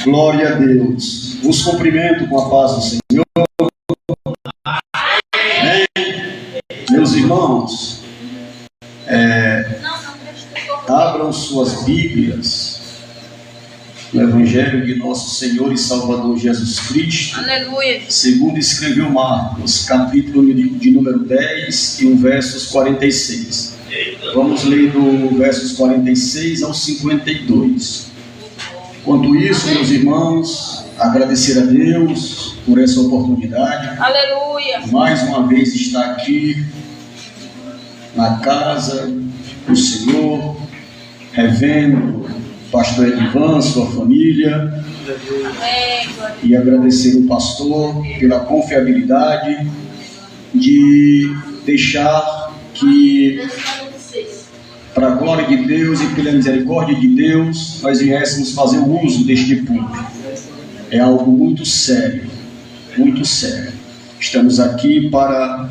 Glória a Deus. Vos cumprimento com a paz do Senhor. Amém. Meus irmãos, abram suas Bíblias no Evangelho de nosso Senhor e Salvador Jesus Cristo. Aleluia. Segundo escreveu Marcos, capítulo de número 10 e o versos 46. Vamos ler do versos 46 ao 52. Enquanto isso, meus irmãos, agradecer a Deus por essa oportunidade. Aleluia. Mais uma vez estar aqui na casa do Senhor, revendo o pastor Edivan, sua família, e agradecer o pastor pela confiabilidade de deixar que, para a glória de Deus e pela misericórdia de Deus, nós viéssemos fazer o uso deste púlpito. É algo muito sério, muito sério. Estamos aqui para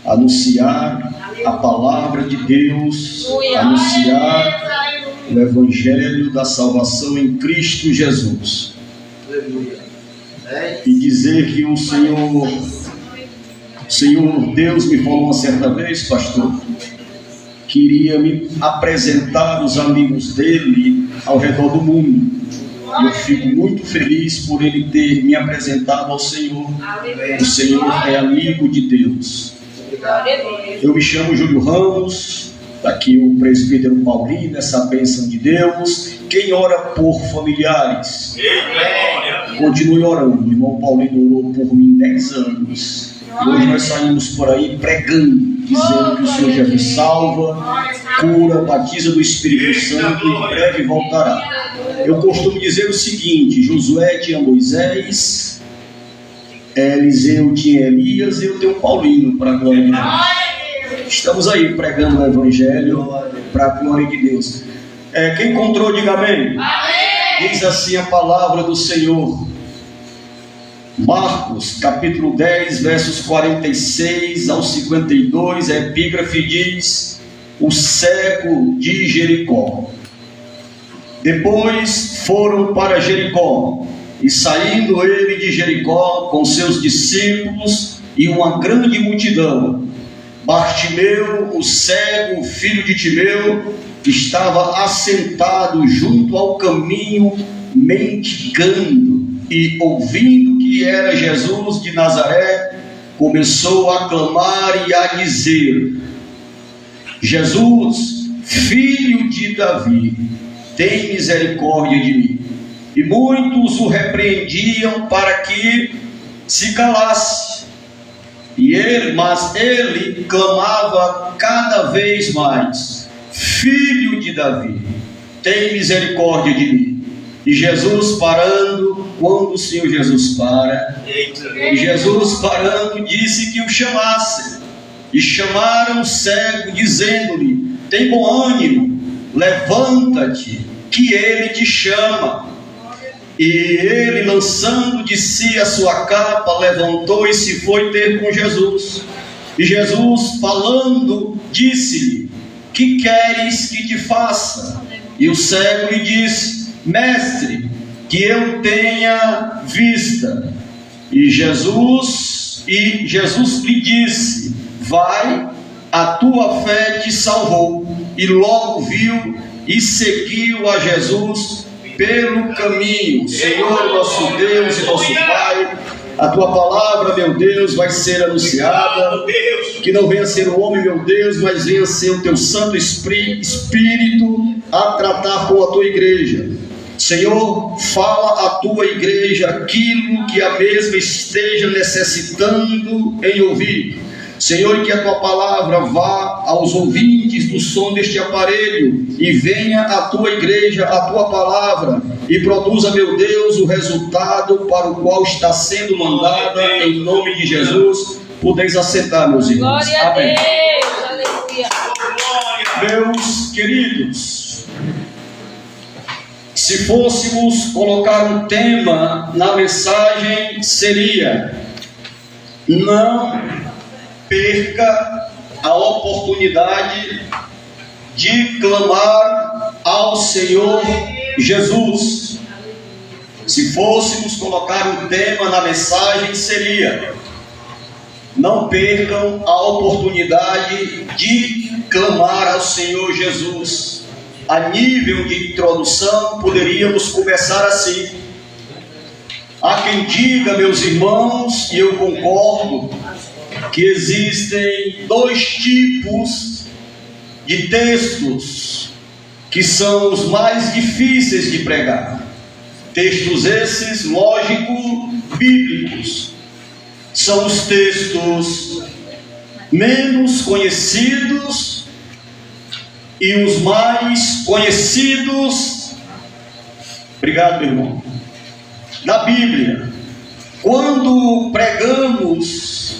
anunciar a palavra de Deus, anunciar o Evangelho da salvação em Cristo Jesus. E dizer que o Senhor Deus me falou uma certa vez, pastor, queria me apresentar os amigos dele ao redor do mundo. Eu fico muito feliz por ele ter me apresentado ao Senhor. O Senhor é amigo de Deus. Eu me chamo Júlio Ramos, está aqui o presbítero Paulinho, nessa bênção de Deus. Quem ora por familiares, continue orando. O irmão Paulinho orou por mim 10 anos. E hoje nós saímos por aí pregando, dizendo que o Senhor Jesus salva, cura, batiza do Espírito Santo e em breve voltará. Eu costumo dizer o seguinte: Josué tinha Moisés, Eliseu tinha Elias e eu tenho Paulinho, para a glória de Deus. Estamos aí pregando o Evangelho para a glória de Deus. Quem encontrou, diga amém. Diz assim a palavra do Senhor. Marcos, capítulo 10, versos 46 ao 52, a epígrafe diz: o cego de Jericó. Depois foram para Jericó, e saindo ele de Jericó com seus discípulos e uma grande multidão, Bartimeu, o cego, filho de Timeu, estava assentado junto ao caminho, mendigando, e ouvindo que era Jesus de Nazaré, começou a clamar e a dizer: Jesus, filho de Davi, tem misericórdia de mim. E muitos o repreendiam para que se calasse. Mas ele clamava cada vez mais: Filho de Davi, tem misericórdia de mim. E Jesus parando, quando o Senhor Jesus para, e Jesus parando disse que o chamasse. E chamaram o cego, dizendo-lhe: tem bom ânimo, levanta-te, que ele te chama. E ele, lançando de si a sua capa, levantou e se foi ter com Jesus. E Jesus, falando, disse-lhe: que queres que te faça? E o cego lhe disse: Mestre, que eu tenha vista. E Jesus lhe disse: vai, a tua fé te salvou. E logo viu e seguiu a Jesus pelo caminho. Senhor, nosso Deus e nosso Pai, a tua palavra, meu Deus, vai ser anunciada. Que não venha ser o homem, meu Deus, mas venha ser o teu Santo Espírito a tratar com a tua igreja. Senhor, fala à tua igreja aquilo que a mesma esteja necessitando em ouvir. Senhor, que a tua palavra vá aos ouvintes do som deste aparelho e venha à tua igreja, a tua palavra, e produza, meu Deus, o resultado para o qual está sendo mandada, em nome de Jesus. Podeis assentar, meus irmãos. Glória a Amém. Deus. Aleluia. Meus queridos, se fôssemos colocar um tema na mensagem, seria: não perca a oportunidade de clamar ao Senhor Jesus. Se fôssemos colocar um tema na mensagem, seria: não percam a oportunidade de clamar ao Senhor Jesus. A nível de introdução, poderíamos começar assim: há quem diga, meus irmãos, e eu concordo, que existem dois tipos de textos que são os mais difíceis de pregar. Textos esses, lógico, bíblicos. São os textos menos conhecidos e os mais conhecidos. Obrigado, meu irmão. Na Bíblia, quando pregamos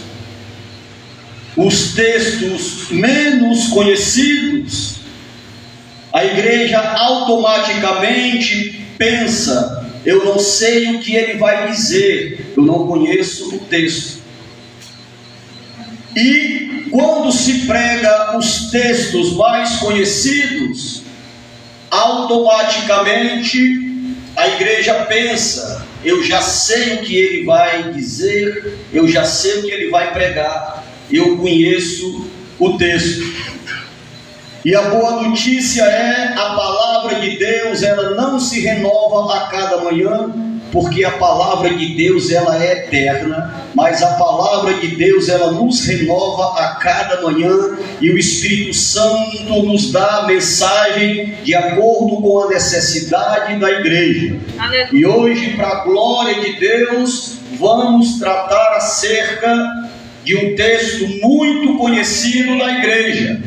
os textos menos conhecidos, a igreja automaticamente pensa: eu não sei o que ele vai dizer, eu não conheço o texto. E quando se prega os textos mais conhecidos, automaticamente a igreja pensa: eu já sei o que ele vai dizer, eu já sei o que ele vai pregar, eu conheço o texto. E a boa notícia é: a palavra de Deus, ela não se renova a cada manhã, porque a palavra de Deus, ela é eterna, mas a palavra de Deus, ela nos renova a cada manhã, e o Espírito Santo nos dá a mensagem de acordo com a necessidade da igreja. Aleluia. E hoje, para a glória de Deus, vamos tratar acerca de um texto muito conhecido da igreja.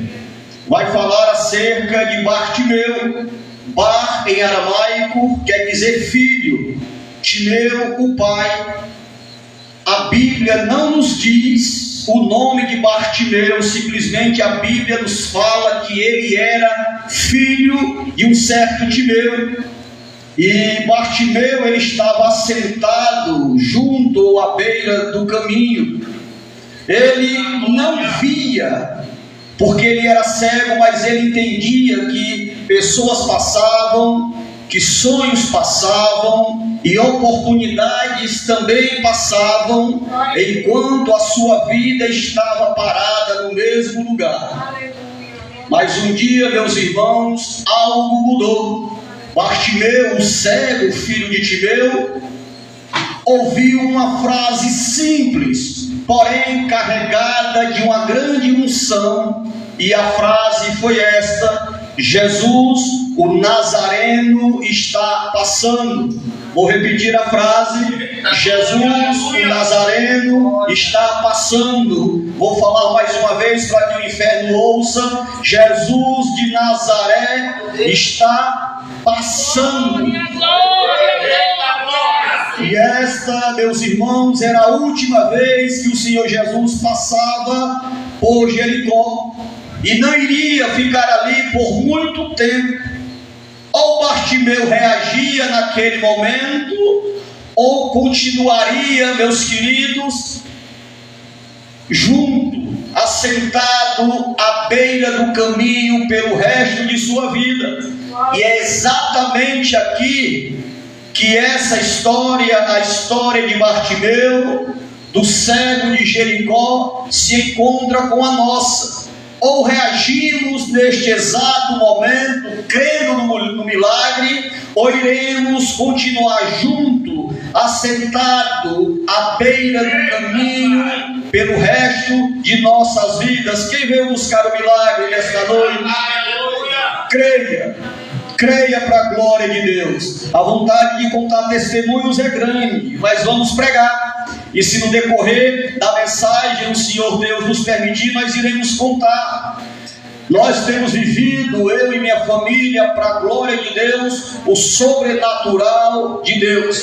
Vai falar acerca de Bartimeu. Bar, em aramaico, quer dizer filho. Timeu, o pai. A Bíblia não nos diz o nome de Bartimeu, simplesmente a Bíblia nos fala que ele era filho de um certo Timeu. E Bartimeu, ele estava assentado junto à beira do caminho. Ele não via, porque ele era cego, mas ele entendia que pessoas passavam, que sonhos passavam e oportunidades também passavam, enquanto a sua vida estava parada no mesmo lugar. Mas um dia, meus irmãos, algo mudou. Bartimeu, o cego, filho de Timeu, ouviu uma frase simples, porém carregada de uma grande unção, e a frase foi esta: Jesus, o Nazareno, está passando. Vou repetir a frase: Jesus, o Nazareno, está passando. Vou falar mais uma vez para que o inferno ouça: Jesus de Nazaré está passando. E esta, meus irmãos, era a última vez que o Senhor Jesus passava por Jericó, e não iria ficar ali por muito tempo. Ou Bartimeu reagia naquele momento, ou continuaria, meus queridos, junto, assentado à beira do caminho pelo resto de sua vida. E é exatamente aqui que essa história, a história de Bartimeu, do cego de Jericó, se encontra com a nossa. Ou reagimos neste exato momento, crendo no milagre, ou iremos continuar junto, assentado à beira do caminho, pelo resto de nossas vidas. Quem veio buscar o milagre nesta noite? Creia. Creia para a glória de Deus. A vontade de contar testemunhos é grande, mas vamos pregar. E se no decorrer da mensagem o Senhor Deus nos permitir, nós iremos contar. Nós temos vivido, eu e minha família, para a glória de Deus, o sobrenatural de Deus.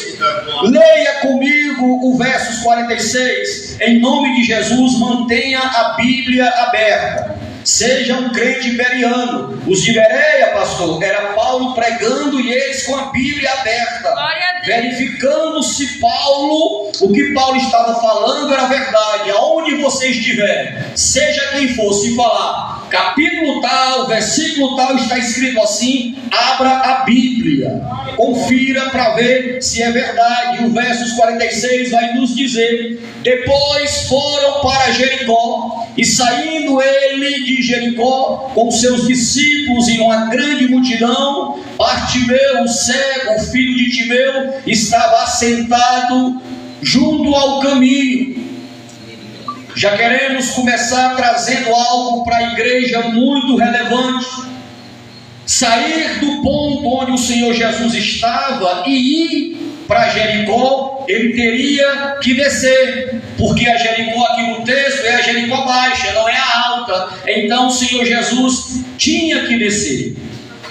Leia comigo o versos 46. Em nome de Jesus, mantenha a Bíblia aberta. Seja um crente beriano. Os de Bereia, pastor, era Paulo pregando e eles com a Bíblia aberta, verificando se Paulo O que Paulo estava falando era verdade. Aonde você estiver, seja quem for, se falar capítulo tal, versículo tal, está escrito assim, abra a Bíblia, confira para ver se é verdade. O versos 46 vai nos dizer: depois foram para Jericó, e saindo ele de Jericó com seus discípulos e uma grande multidão, Bartimeu, o cego, o filho de Timeu, estava assentado junto ao caminho. Já queremos começar trazendo algo para a igreja muito relevante. Sair do ponto onde o Senhor Jesus estava e ir para Jericó, ele teria que descer, porque a Jericó aqui no texto é a Jericó baixa, não é a alta. Então o Senhor Jesus tinha que descer.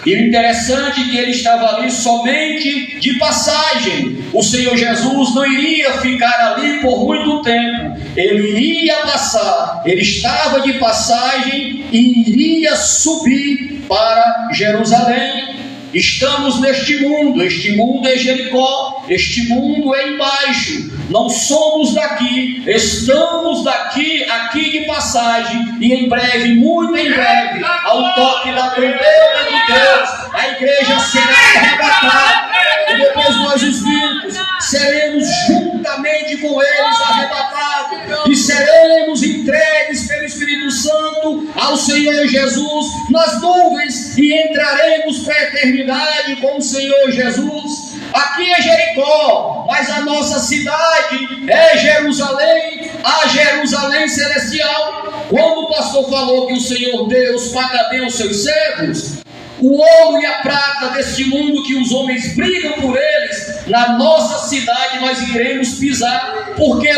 E o interessante é que ele estava ali somente de passagem. O Senhor Jesus não iria ficar ali por muito tempo. Ele iria passar. Ele estava de passagem e iria subir para Jerusalém. Estamos neste mundo. Este mundo é Jericó. Este mundo é embaixo. Não somos daqui. Estamos daqui, aqui de passagem. E em breve, muito em breve, ao toque da trombeta de Deus, a igreja será arrebatada. E depois nós, os vivos, seremos juntamente com eles arrebatados. E seremos entregues pelo Espírito Santo ao Senhor Jesus nas nuvens. E entraremos para a eternidade com o Senhor Jesus. Aqui é Jericó, mas a nossa cidade é Jerusalém, a Jerusalém celestial. Quando o pastor falou que o Senhor Deus paga bem os seus servos, o ouro e a prata deste mundo que os homens brigam por eles, na nossa cidade nós iremos pisar, porque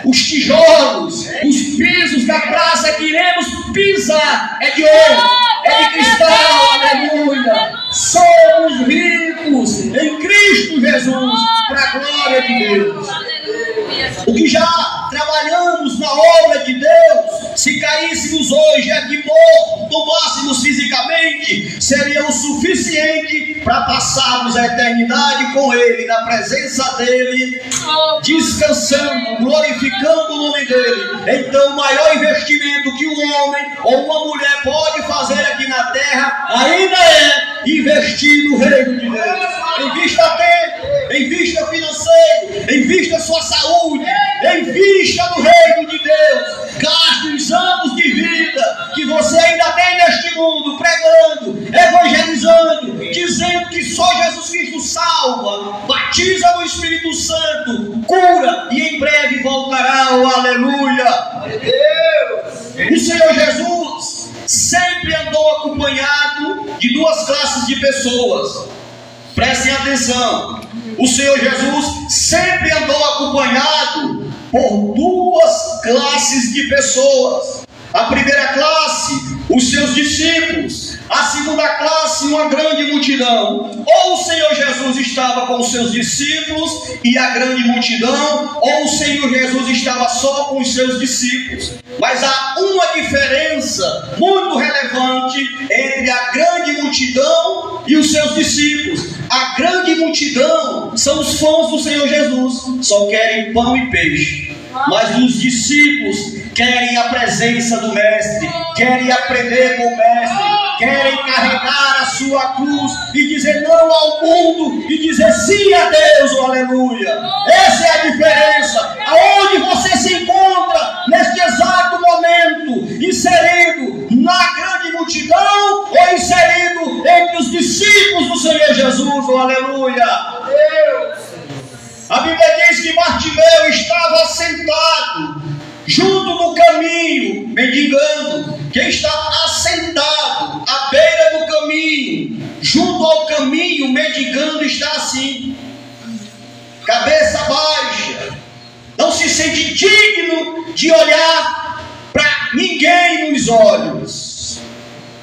os tijolos, os pisos da praça que iremos pisar é de ouro, é de cristal, aleluia. Somos ricos em Cristo Jesus, para a glória de Deus. O que já trabalhamos na obra de Deus, se caíssemos hoje aqui mortos, tomássemos fisicamente, seria o suficiente para passarmos a eternidade com Ele, na presença dEle, descansando, glorificando o nome dEle. Então o maior investimento que um homem ou uma mulher pode fazer aqui na terra, ainda é investir no reino de Deus. Invista tempo, invista financeiro, invista sua saúde, invista no reino de Deus. Gaste os anos de vida que você ainda tem neste mundo, pregando, evangelizando, dizendo que só Jesus Cristo salva, batiza no Espírito Santo, cura e em breve voltará, oh, aleluia. O Senhor Jesus sempre andou acompanhado de duas classes de pessoas. Prestem atenção. O Senhor Jesus sempre andou acompanhado por duas classes de pessoas. A primeira classe, os seus discípulos. A segunda classe, uma grande multidão. Ou o Senhor Jesus estava com os seus discípulos e a grande multidão, ou o Senhor Jesus estava só com os seus discípulos. Mas há uma diferença muito relevante entre a grande multidão e os seus discípulos. A grande multidão são os fãs do Senhor Jesus, só querem pão e peixe. Mas os discípulos querem a presença do Mestre, querem aprender com o Mestre, querem carregar a sua cruz e dizer não ao mundo e dizer sim a Deus, oh, aleluia. Essa é a diferença. Aonde você se encontra neste exato momento, inserido na grande multidão ou inserido entre os discípulos do Senhor Jesus, oh, aleluia. A Bíblia diz que Bartimeu estava sentado junto no caminho, mendigando. Quem está assentado à beira do caminho, junto ao caminho, mendigando, está assim, cabeça baixa, não se sente digno de olhar para ninguém nos olhos.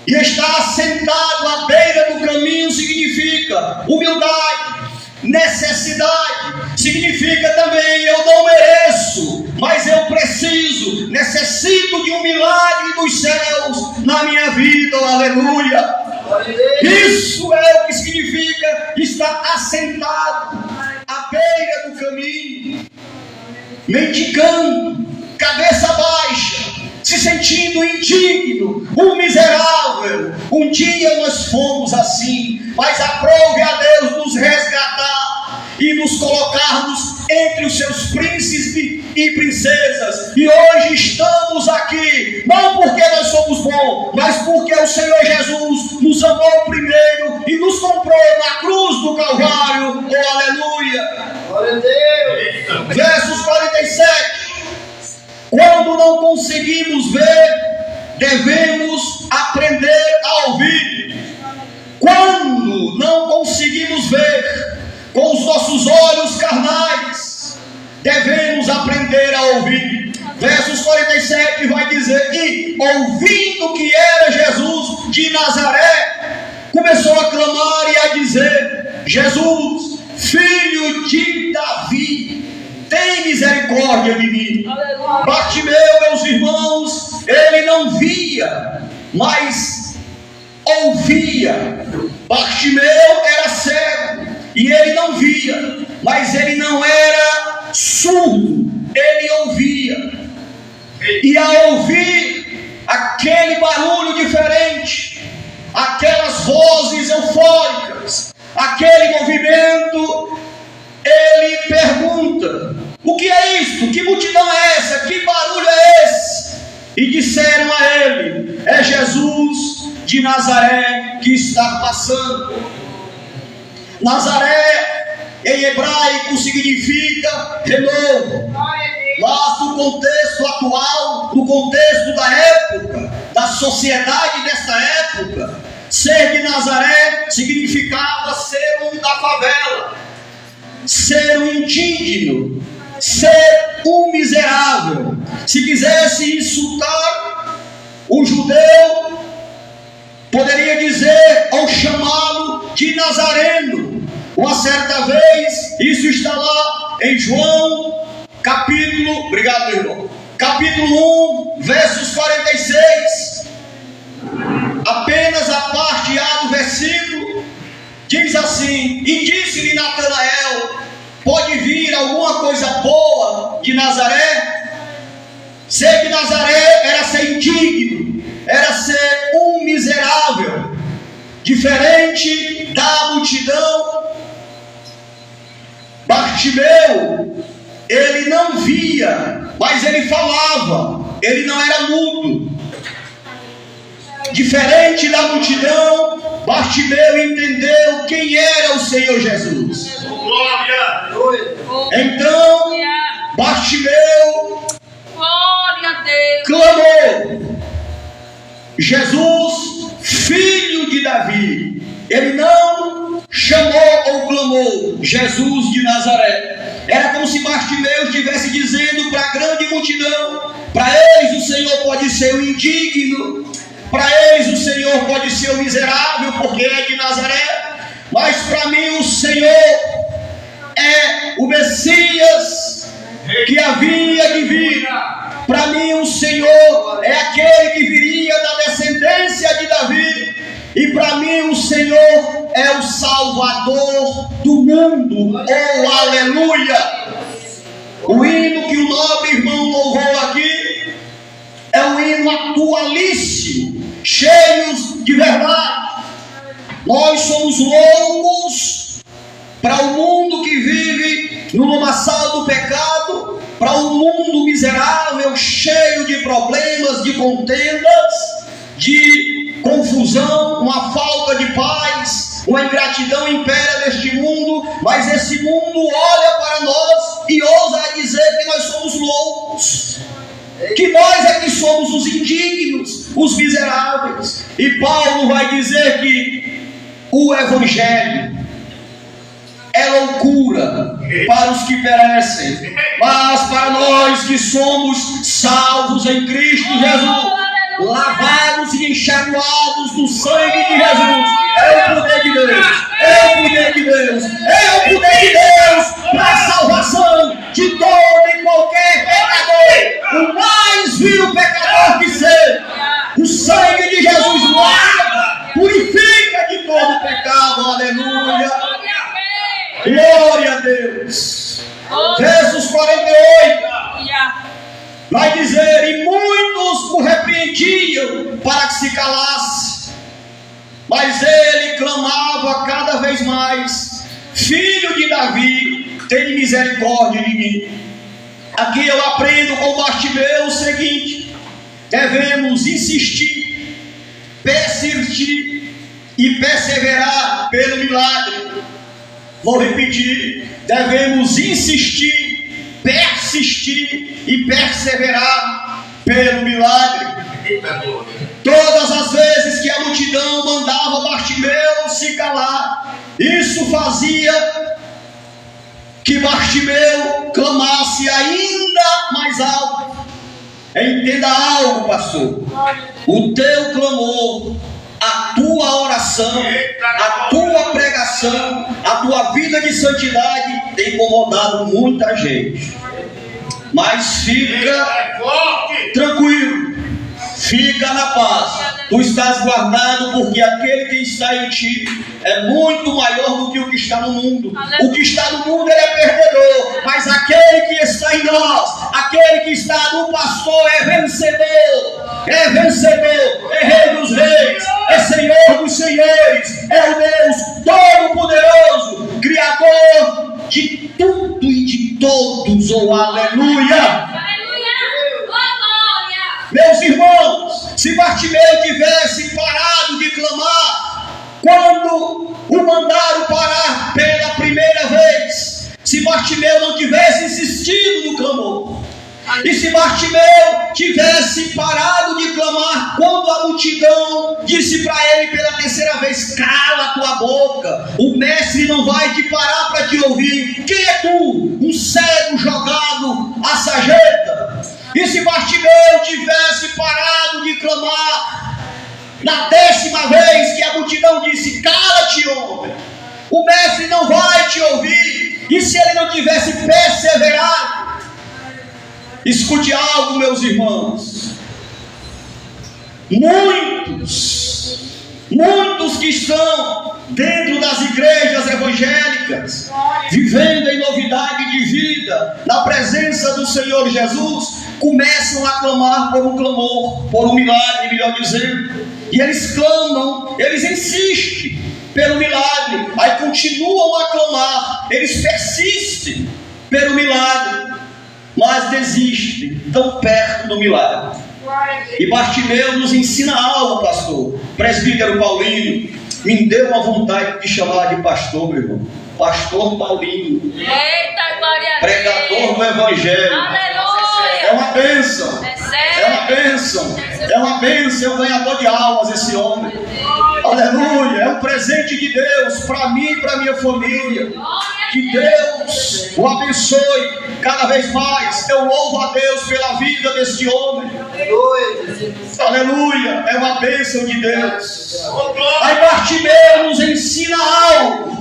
E estar sentado à beira do caminho significa humildade, necessidade. Significa também eu não mereço, mas eu preciso, necessito de um milagre dos céus na minha vida, aleluia. Isso é o que significa estar assentado à beira do caminho, mendigando, cabeça baixa, se sentindo indigno, um miserável. Um dia nós fomos assim, mas aprove a Deus nos resgatar e nos colocarmos entre os seus príncipes e princesas. E hoje estamos aqui, não porque nós somos bons, mas porque o Senhor Jesus nos amou primeiro e nos comprou na cruz do Calvário. Oh, aleluia! Glória a Deus! Versos 47. Quando não conseguimos ver, devemos aprender a ouvir. Quando não conseguimos ver com os nossos olhos carnais, devemos aprender a ouvir. Versos 47 vai dizer: e ouvindo que era Jesus de Nazaré, começou a clamar e a dizer: Jesus, filho de Davi, tem misericórdia de mim. Bartimeu, meus irmãos, ele não via, mas ouvia. Bartimeu era cego e ele não via, mas ele não era surdo, ele ouvia. E ao ouvir aquele barulho diferente, aquelas vozes eufóricas, aquele movimento, ele pergunta: o que é isto? Que multidão é essa? Que barulho é esse? E disseram a ele: é Jesus de Nazaré que está passando. Nazaré em hebraico significa renovo. Mas no contexto atual, no contexto da época, da sociedade desta época, ser de Nazaré significava ser um da favela, ser um indigno, ser um miserável. Se quisesse insultar o judeu, poderia dizer ou chamá-lo de nazareno. Uma certa vez, isso está lá em João, capítulo, obrigado meu irmão, capítulo 1, versos 46, apenas a parte A do versículo, diz assim: e disse-lhe Natanael: pode vir alguma coisa boa de Nazaré? Ser de Nazaré era ser indigno, era ser um miserável, diferente da multidão. Bartimeu, ele não via, mas ele falava, ele não era mudo. Diferente da multidão, Bartimeu entendeu quem era o Senhor Jesus. Glória! Então, Bartimeu clamou: Jesus, filho de Davi. Ele não chamou ou clamou Jesus de Nazaré. Era como se Bartimeu estivesse dizendo para a grande multidão: para eles o Senhor pode ser o indigno, para eles o Senhor pode ser o miserável, porque é de Nazaré, mas para mim o Senhor é o Messias que havia de vir. Para mim o Senhor é aquele que viria da descendência de Davi. E para mim o Senhor é o Salvador do mundo. Oh, aleluia! O hino que o nobre irmão louvou aqui é um hino atualíssimo, cheios de verdade. Nós somos loucos para o mundo que vive no lamaçal do pecado, para um mundo miserável, cheio de problemas, de contendas, de confusão, uma falta de paz, uma ingratidão impera neste mundo. Mas esse mundo olha para nós e ousa dizer que nós somos loucos, que nós é que somos os indignos, os miseráveis. E Paulo vai dizer que o Evangelho é loucura para os que perecem, mas para nós que somos salvos em Cristo Jesus, lavados e enxaguados do sangue de Jesus, é o poder de Deus, é o poder de Deus, é o poder de Deus para a salvação de todo e qualquer pecador, o mais vil pecador que seja. O sangue de Jesus lava, purifica de todo pecado. Aleluia. Glória a Deus. Versos 48. Aleluia. Vai dizer: e muitos o repreendiam para que se calasse, mas ele clamava cada vez mais: Filho de Davi, tem misericórdia de mim. Aqui eu aprendo com Bartimeu o seguinte: devemos insistir, persistir e perseverar pelo milagre. Vou repetir: devemos insistir, persistir e perseverar pelo milagre. Todas as vezes que a multidão mandava Bartimeu se calar, isso fazia que Bartimeu clamasse ainda mais alto. Entenda algo, pastor: o teu clamor, a tua oração, a tua pregação, a tua vida de santidade tem incomodado muita gente. Mas fica tranquilo, fica na paz. Tu estás guardado, porque aquele que está em ti é muito maior do que o que está no mundo. O que está no mundo ele é perdedor, mas aquele que está em nós, aquele que está no pastor é vencedor. É vencedor, é Rei dos Reis, é Senhor dos Senhores, é o Deus Todo-Poderoso, Criador de tudo e de todos. Oh, aleluia! Meus irmãos, se Bartimeu tivesse parado de clamar quando o mandaram parar pela primeira vez, se Bartimeu não tivesse insistido no clamor, e se Bartimeu tivesse parado de clamar quando a multidão disse para ele pela terceira vez: cala a tua boca, o mestre não vai te parar para te ouvir. Quem é tu? Um cego jogado à sarjeta. E se Bartimeu tivesse parado de clamar na 10ª vez que a multidão disse: cala-te, homem, o mestre não vai te ouvir, e se ele não tivesse perseverado? Escute algo, meus irmãos: muitos que estão dentro das igrejas evangélicas, vivendo em novidade de vida, na presença do Senhor Jesus, começam a clamar por um clamor, por um milagre, melhor dizendo. E eles clamam, eles insistem pelo milagre, aí continuam a clamar, eles persistem pelo milagre, mas desistem tão perto do milagre. E Bartimeu nos ensina algo, pastor. Presbítero Paulinho me deu uma vontade de chamar de pastor, meu irmão. Pastor Paulinho. Eita, glória a Deus. Pregador do Evangelho. Aleluia. É uma bênção. É uma bênção. É uma bênção. É um ganhador de almas esse homem. Aleluia. É um presente de Deus para mim e para minha família. Que Deus o abençoe cada vez mais. Eu louvo a Deus pela vida desse homem. Aleluia. É uma bênção de Deus. Aí Bartimeu nos ensina algo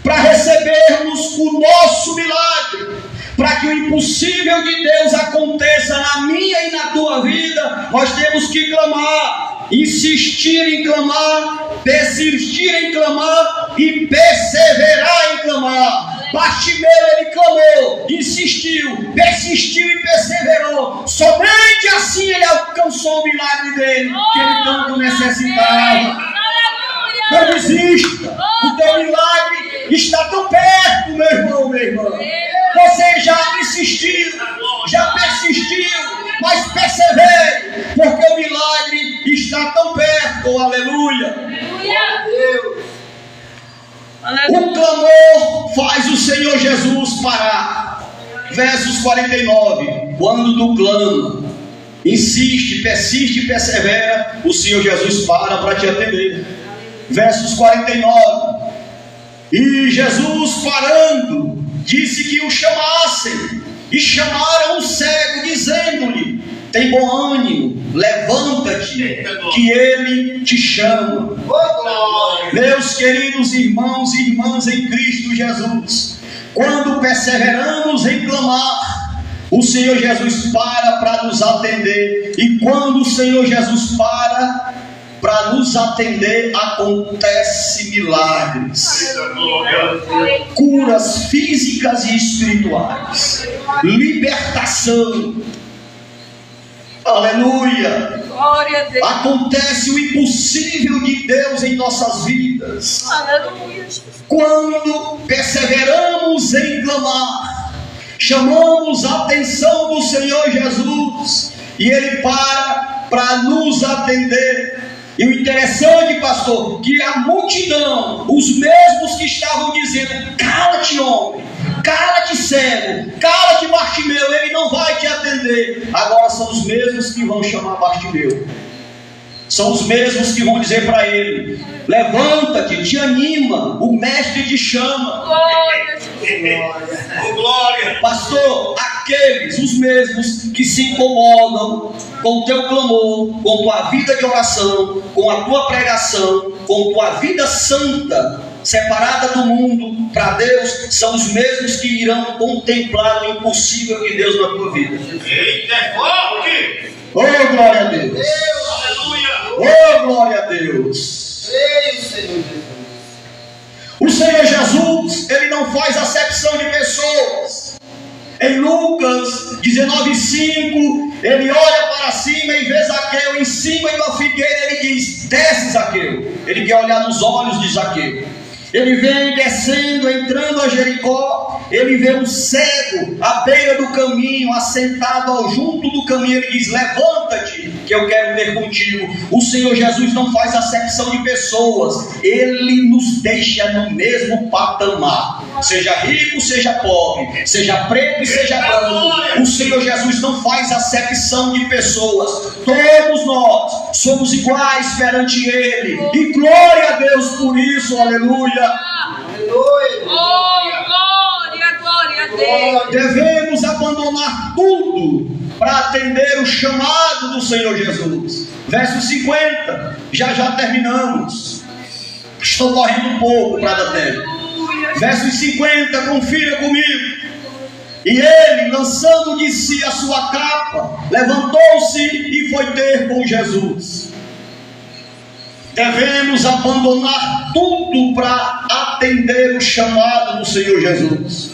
para recebermos o nosso milagre. Para que o impossível de Deus aconteça na minha e na tua vida, nós temos que clamar, insistir em clamar, persistir em clamar e perseverar em clamar. Bartimeu, ele clamou, insistiu, persistiu e perseverou. Somente assim ele alcançou o milagre dele, que ele tanto necessitava. Não desista, o teu milagre está tão perto, meu irmão, minha irmã. Você já insistiu, já persistiu, mas persevere, porque o milagre está tão perto. Oh, aleluia. O clamor faz o Senhor Jesus parar. Versos 49. Quando tu clama, insiste, persiste e persevera, o Senhor Jesus para te atender. Versos 49. E Jesus, parando, disse que o chamassem, e chamaram o cego, dizendo-lhe: tem bom ânimo, levanta-te, que ele te chama. Meus queridos irmãos e irmãs em Cristo Jesus, quando perseveramos em clamar, o Senhor Jesus para nos atender. E quando o Senhor Jesus para para nos atender, acontece milagres, curas físicas e espirituais, libertação. Aleluia. Glória a Deus. Acontece o impossível de Deus em nossas vidas. Aleluia. Quando perseveramos em clamar, chamamos a atenção do Senhor Jesus e Ele para nos atender. E o interessante, pastor, que a multidão, os mesmos que estavam dizendo: cala-te, homem, cala-te, cego, cala-te, Bartimeu, ele não vai te atender. Agora são os mesmos que vão chamar Bartimeu. São os mesmos que vão dizer para ele: levanta-te, te anima, o mestre te chama. Glória a Deus. Glória. Pastor, aqueles, os mesmos que se incomodam com o teu clamor, com tua vida de oração, com a tua pregação, com tua vida santa, separada do mundo para Deus, são os mesmos que irão contemplar o impossível de Deus na tua vida. Eita, é forte. Oh, glória a Deus! Aleluia. Oh, glória a Deus! O Senhor Jesus, Ele não faz acepção de pessoas. Em Lucas 19:5, Ele olha para cima e vê Zaqueu em cima de uma figueira. Ele diz: desce, Zaqueu. Ele quer olhar nos olhos de Zaqueu. Ele vem descendo, entrando a Jericó. Ele vê um cego à beira do caminho, assentado ao junto do caminho. Ele diz: levanta-te, que eu quero ter contigo. O Senhor Jesus não faz acepção de pessoas. Ele nos deixa no mesmo patamar. Seja rico, seja pobre, seja preto e seja branco. O Senhor Jesus não faz acepção de pessoas. Todos nós somos iguais perante Ele. E glória a Deus por isso. Aleluia. Oh, glória, glória a Deus. Devemos abandonar tudo para atender o chamado do Senhor Jesus. Verso 50. Já terminamos. Estou correndo um pouco para dar tempo. Versos 50, confira comigo. E ele, lançando de si a sua capa, levantou-se e foi ter com Jesus. Devemos abandonar tudo para atender o chamado do Senhor Jesus.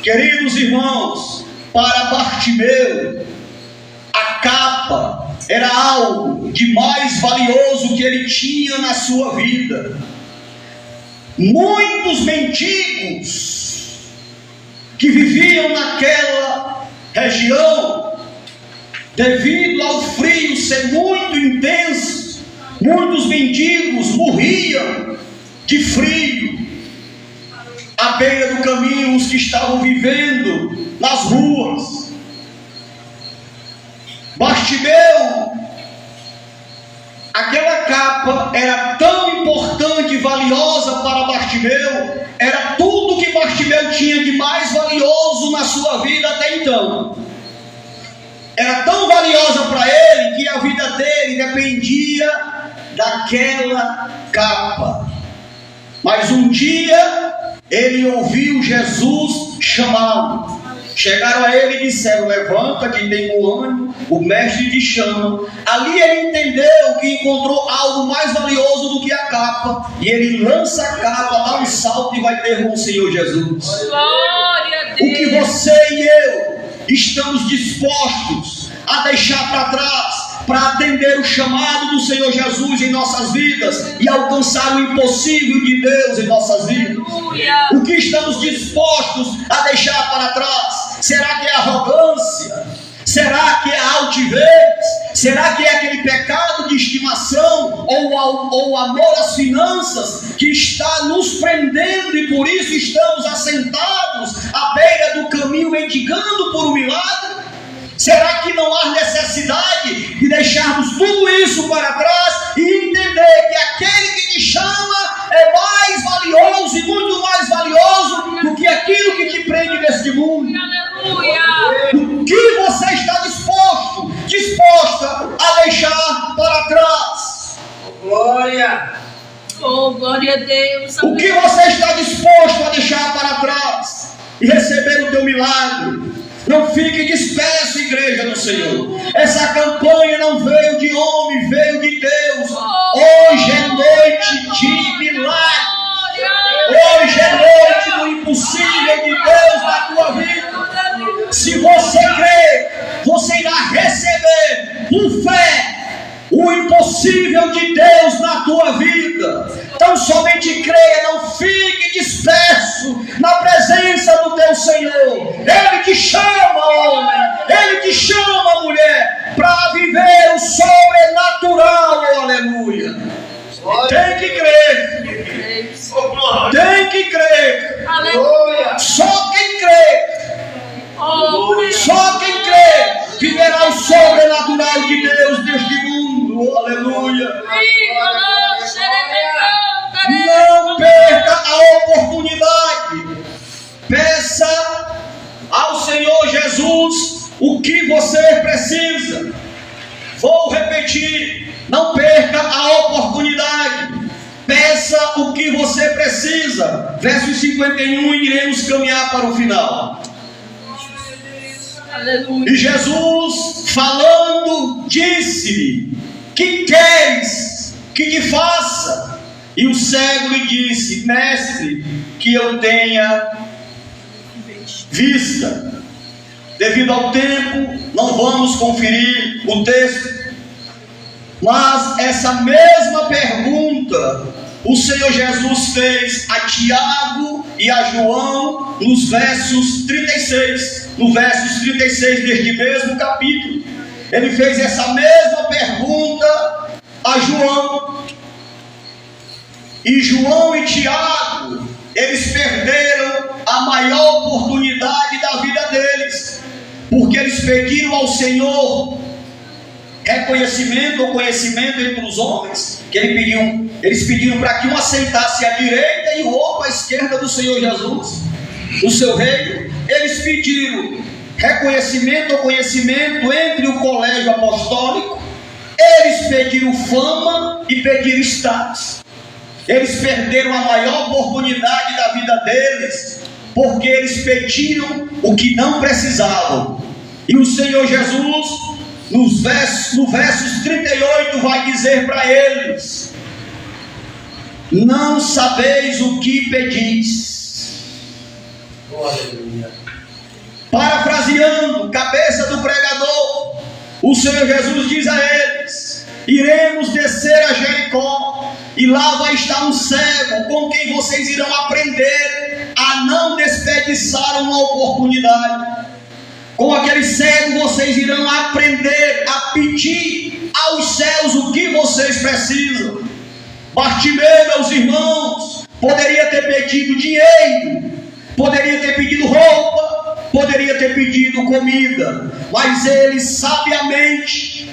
Queridos irmãos, para Bartimeu, a capa era algo de mais valioso que ele tinha na sua vida. Muitos mendigos que viviam naquela região, devido ao frio ser muito intenso, muitos mendigos morriam de frio à beira do caminho, os que estavam vivendo nas ruas. Bartimeu, aquela capa era tão importante e valiosa para Bartimeu, era tudo que Bartimeu tinha de mais valioso na sua vida até então. Era tão valiosa para ele que a vida dele dependia daquela capa. Mas um dia ele ouviu Jesus chamá-lo. Chegaram a ele e disseram: levanta, que tem bom ânimo, o mestre te chama. Ali ele entendeu que encontrou algo mais valioso do que a capa, e ele lança a capa, dá um salto e vai ter com o Senhor Jesus. Glória a Deus. O que você e eu estamos dispostos a deixar para trás para atender o chamado do Senhor Jesus em nossas vidas e alcançar o impossível de Deus em nossas vidas? Aleluia. O que estamos dispostos a deixar para trás? Será que é arrogância? Será que é altivez? Será que é aquele pecado de estimação ou amor às finanças que está nos prendendo e por isso estamos assentados à beira do caminho mendigando por um milagre? Será que não há necessidade de deixarmos tudo isso para trás e entender que aquele que te chama é mais valioso e muito mais valioso do que aquilo que te prende neste mundo? Aleluia. O que você está disposta a deixar para trás? Glória. Oh, glória a Deus. O que você está disposto a deixar para trás e receber o teu milagre? Não fique disperso, igreja do Senhor. Essa campanha não veio de homem, veio de Deus. Hoje é noite de milagre. Hoje é noite do impossível de Deus na tua vida. Se você crer, você irá receber por fé o impossível de Deus na tua vida. Então somente creia, não fique disperso na presença do teu Senhor. Ele te chama, homem, Ele te chama, mulher, para viver o sobrenatural, aleluia. Tem que crer, tem que crer. Aleluia. Só quem crê viverá o sobrenatural de Deus neste mundo, aleluia. Não perca a oportunidade. Peça ao Senhor Jesus o que você precisa. Vou repetir, não perca a oportunidade. Peça o que você precisa. Verso 51, iremos caminhar para o final. Aleluia. E Jesus, falando, disse-lhe: que queres que te faça? E o cego lhe disse: mestre, que eu tenha vista. Devido ao tempo, não vamos conferir o texto, mas essa mesma pergunta o Senhor Jesus fez a Tiago e a João nos versos 36. No versos 36 deste mesmo capítulo, ele fez essa mesma pergunta a João. E João e Tiago, eles perderam a maior oportunidade da vida deles, porque eles pediram ao Senhor reconhecimento ou conhecimento entre os homens, que eles pediram para que um aceitasse a direita e o outro à esquerda do Senhor Jesus, o seu reino. Eles pediram reconhecimento ou conhecimento entre o colégio apostólico, eles pediram fama e pediram status. Eles perderam a maior oportunidade da vida deles, porque eles pediram o que não precisavam. E o Senhor Jesus, no versos 38, vai dizer para eles: não sabeis o que pedis. Parafraseando, cabeça do pregador, o Senhor Jesus diz a eles: iremos descer a Jericó, e lá vai estar um cego, com quem vocês irão aprender a não desperdiçar uma oportunidade. Com aquele cego vocês irão aprender a pedir aos céus o que vocês precisam. Bartimeu, meus irmãos, poderia ter pedido dinheiro, poderia ter pedido roupa, poderia ter pedido comida, mas ele sabiamente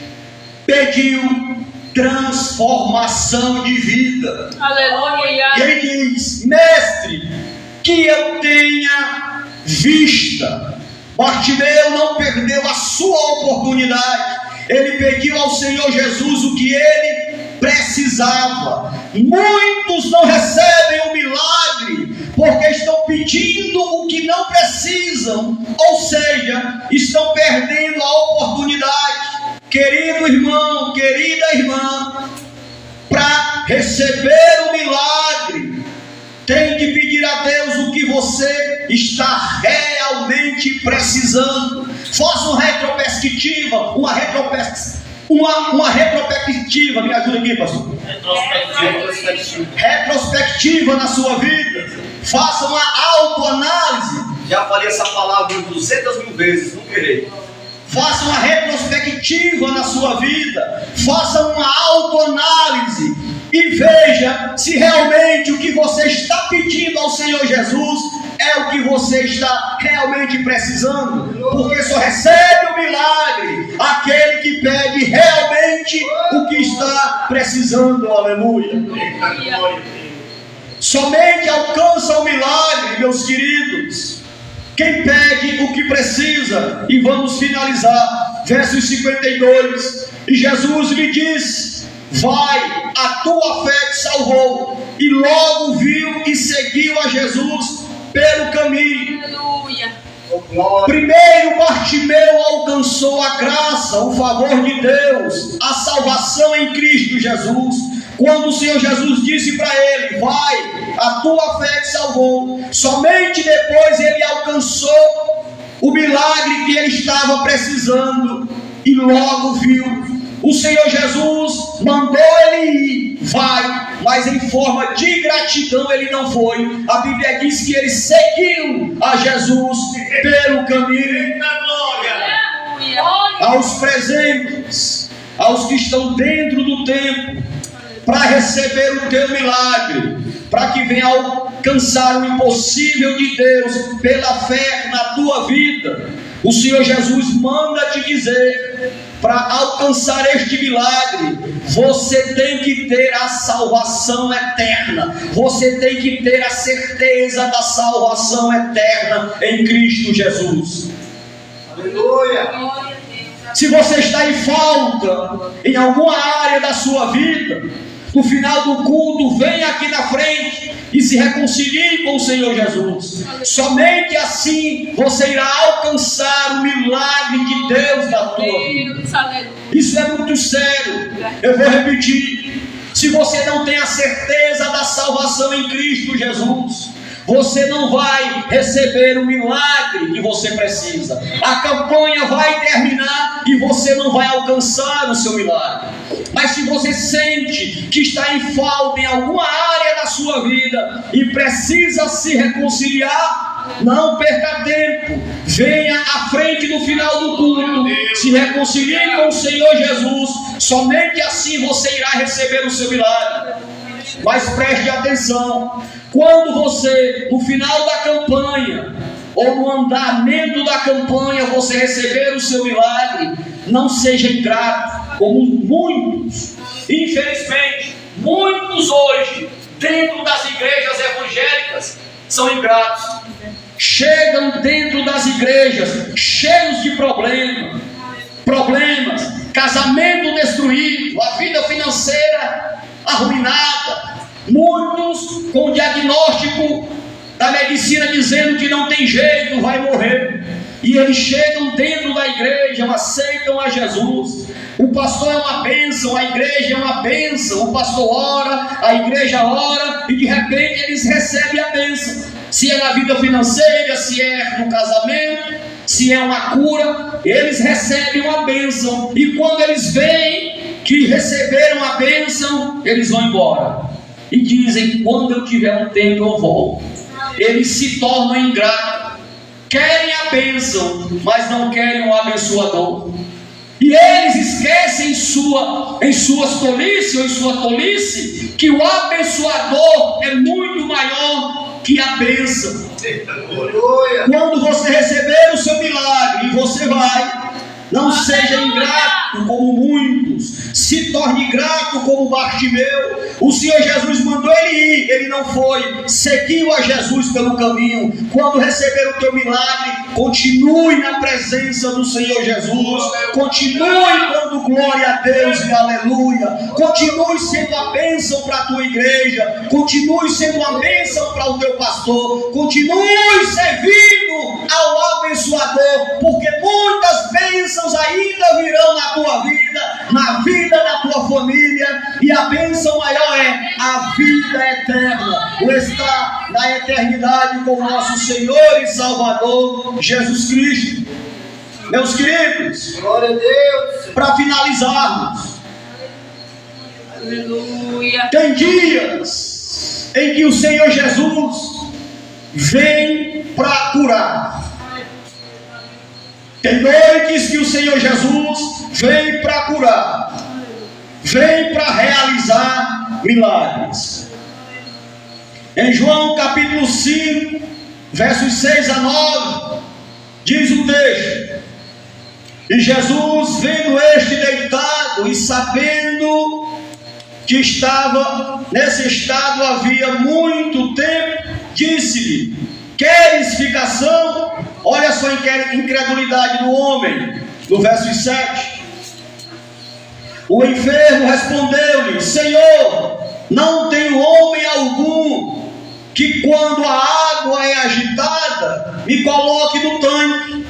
pediu transformação de vida. Aleluia. E ele diz: mestre, que eu tenha vista. Bartimeu não perdeu a sua oportunidade. Ele pediu ao Senhor Jesus o que ele precisava. Muitos não recebem o milagre porque estão pedindo o que não precisam, ou seja, estão perdendo a oportunidade. Querido irmão, querida irmã, para receber o milagre, tem que pedir a Deus o que você está realmente precisando. Faça uma retrospectiva, uma retrospectiva, me ajuda aqui, pastor. Retrospectiva na sua vida. Faça uma autoanálise. Já falei essa palavra 200 mil vezes, não querer. Faça uma retrospectiva na sua vida. Faça uma autoanálise e veja se realmente o que você está pedindo ao Senhor Jesus é o que você está realmente precisando. Porque só recebe o milagre aquele que pede realmente o que está precisando. Aleluia. Somente alcança o milagre, meus queridos, quem pede o que precisa. E vamos finalizar, versos 52. E Jesus lhe disse: vai, a tua fé te salvou. E logo viu e seguiu a Jesus pelo caminho. Aleluia. Primeiro Bartimeu alcançou a graça, o favor de Deus, a salvação em Cristo Jesus. Quando o Senhor Jesus disse para ele: vai, a tua fé te salvou, somente depois ele alcançou o milagre que ele estava precisando e logo viu. O Senhor Jesus mandou ele ir, vai, mas em forma de gratidão ele não foi. A Bíblia diz que ele seguiu a Jesus pelo caminho. Aos presentes, aos que estão dentro do templo, para receber o teu milagre, para que venha alcançar o impossível de Deus pela fé na tua vida. O Senhor Jesus manda te dizer: para alcançar este milagre, você tem que ter a salvação eterna, você tem que ter a certeza da salvação eterna em Cristo Jesus. Aleluia! Se você está em falta em alguma área da sua vida, no final do culto, vem aqui na frente e se reconcilie com o Senhor Jesus. Somente assim você irá alcançar o milagre de Deus na tua vida. Isso é muito sério. Eu vou repetir: se você não tem a certeza da salvação em Cristo Jesus, você não vai receber o milagre que você precisa. A campanha vai terminar e você não vai alcançar o seu milagre. Mas se você sente que está em falta em alguma área da sua vida e precisa se reconciliar, não perca tempo. Venha à frente no final do culto, se reconcilie com o Senhor Jesus. Somente assim você irá receber o seu milagre. Mas preste atenção: quando você, no final da campanha ou no andamento da campanha, você receber o seu milagre, não seja ingrato, como muitos, infelizmente, muitos hoje, dentro das igrejas evangélicas, são ingratos. Chegam dentro das igrejas cheios de problemas, casamento destruído, a vida financeira arruinada, muitos com diagnóstico da medicina dizendo que não tem jeito, vai morrer, e eles chegam dentro da igreja, aceitam a Jesus. O pastor é uma bênção, a igreja é uma bênção, o pastor ora, a igreja ora, e de repente eles recebem a bênção, se é na vida financeira, se é no casamento, se é uma cura, eles recebem uma bênção, e quando eles veem que receberam a bênção, eles vão embora e dizem: quando eu tiver um tempo eu volto. Eles se tornam ingratos, querem a bênção, mas não querem o abençoador, e eles esquecem em suas tolices ou em sua tolice que o abençoador é muito maior que a bênção. Quando você receber o seu milagre e você vai, não seja ingrato como muitos, se torne grato como Bartimeu. O Senhor Jesus mandou ele ir, ele não foi, seguiu a Jesus pelo caminho. Quando receber o teu milagre, continue na presença do Senhor Jesus, continue dando glória a Deus e aleluia, continue sendo a bênção para a tua igreja, continue sendo a bênção para o teu pastor, continue servindo ao abençoador, porque muitas bênçãos ainda virão na tua vida, na vida da tua família, e a bênção maior é a vida eterna, o estar na eternidade com o nosso Senhor e Salvador Jesus Cristo. Meus queridos, glória a Deus. Para finalizarmos, aleluia, tem dias em que o Senhor Jesus vem para curar. Tem noites que o Senhor Jesus vem para curar, vem para realizar milagres. Em João capítulo 5, versos 6 a 9, diz o texto: e Jesus, vendo este deitado e sabendo que estava nesse estado havia muito tempo, disse-lhe: queres ficação? Olha só a incredulidade do homem, no verso 7. O enfermo respondeu-lhe: Senhor, não tenho homem algum que, quando a água é agitada, me coloque no tanque,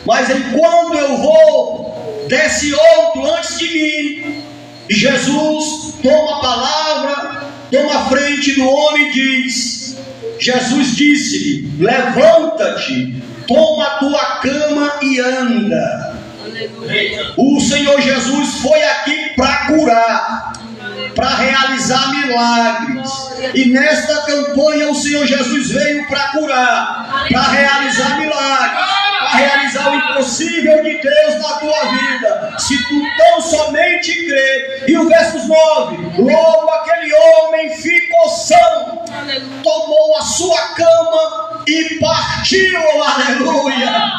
mas enquanto eu vou, desce outro antes de mim. Jesus toma a palavra, toma a frente do homem e diz: Jesus disse-lhe: levanta-te, toma a tua cama e anda. O Senhor Jesus foi aqui para curar, para realizar milagres. E nesta campanha o Senhor Jesus veio para curar, para realizar milagres, para realizar o impossível de Deus na tua vida, se tu tão somente crer. E o verso 9: logo aquele homem ficou são, tomou a sua cama e partiu. Aleluia!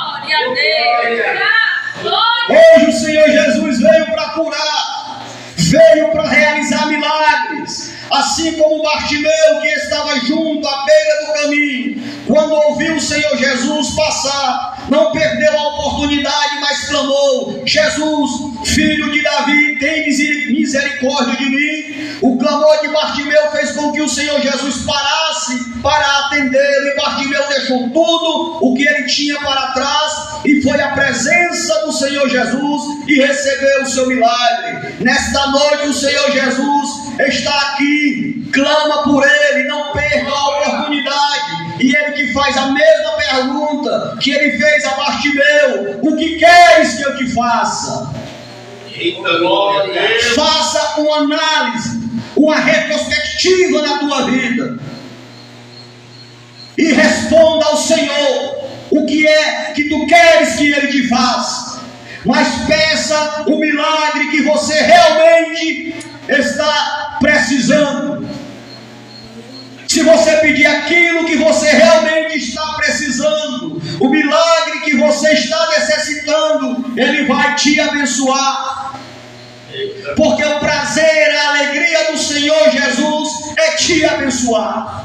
Hoje o Senhor Jesus veio para curar, veio para realizar milagres. Assim como Bartimeu, que estava junto à beira do caminho, quando ouviu o Senhor Jesus passar, não perdeu a oportunidade, mas clamou: Jesus, filho de Davi, tem misericórdia de mim. O clamor de Bartimeu fez com que o Senhor Jesus parasse para atendê-lo, e Bartimeu deixou tudo o que ele tinha para trás e foi à presença do Senhor Jesus e recebeu o seu milagre. Nesta noite o Senhor Jesus está aqui, clama por ele, não perca a oportunidade. E ele que faz a mesma pergunta que ele fez a Bartimeu: o que queres que eu te faça? Eita, glória a Deus. Faça uma análise, uma retrospectiva na tua vida e responda ao Senhor o que é que tu queres que ele te faça. Mas peça o milagre que você realmente está precisando. Se você pedir aquilo que você realmente está precisando, o milagre que você está necessitando, ele vai te abençoar. Porque o prazer, a alegria do Senhor Jesus é te abençoar.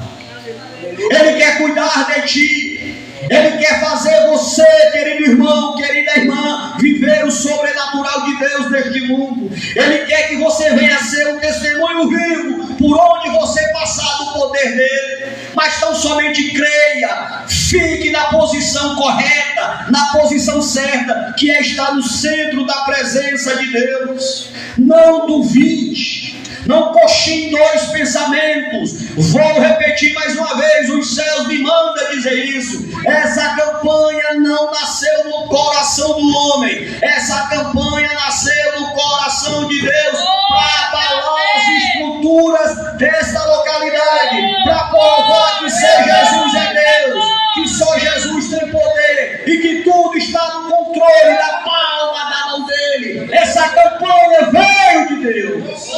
Ele quer cuidar de ti. Ele quer fazer você, querido irmão, querida irmã, viver o sobrenatural de Deus neste mundo. Ele quer que você venha ser um testemunho vivo por onde você passar do poder dele. Mas tão somente creia, fique na posição correta, na posição certa, que é estar no centro da presença de Deus. Não duvide. Não cochine dois pensamentos. Vou repetir mais uma vez: os céus me mandam dizer isso. Essa campanha não nasceu no coração do homem. Essa campanha nasceu no coração de Deus, para abalar as estruturas desta localidade, para provar que só Jesus é Deus, que só Jesus tem poder e que tudo está no controle da palma da mão dele. Essa campanha veio de Deus.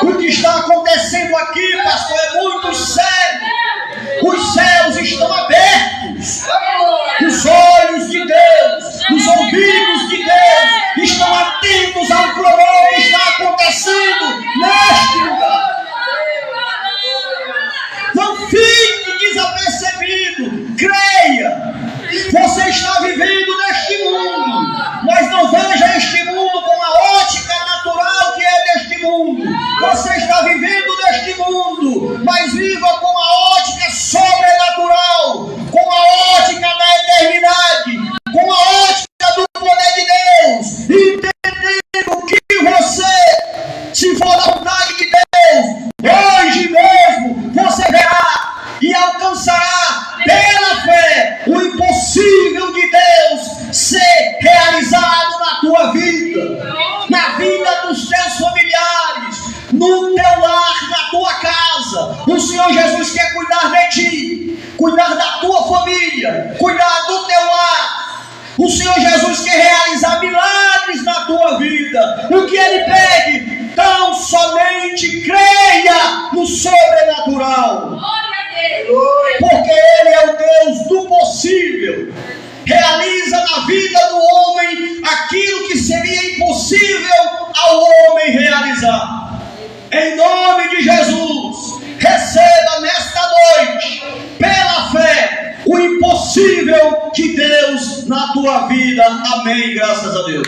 O que está acontecendo aqui, pastor, é muito sério. Os céus estão abertos. Os olhos de Deus, os ouvidos de Deus estão atentos ao clamor que está acontecendo neste lugar. Não fique desapercebido. Creia. Você está vivendo neste mundo, mas não veja este mundo com a ótica natural que é deste mundo. Você está vivendo neste mundo, mas viva com a ótica sobrenatural, com a ótica da eternidade, com a ótica do poder de Deus, entendendo que você, se for da vontade de Deus, hoje mesmo você verá e alcançará pela fé o impossível de Deus ser realizado na tua vida, na vida dos teus familiares, no teu lar, na tua casa. O Senhor Jesus quer cuidar de ti, cuidar da tua família, cuidar do teu lar. O Senhor Jesus quer realizar milagres na tua vida. O que Ele pede? Tão somente creia no sobrenatural. Porque Ele é o Deus do possível. Realiza na vida do homem aquilo que seria impossível ao homem realizar. Em nome de Jesus, receba nesta noite, pela fé, o impossível de Deus na tua vida. Amém. Graças a Deus.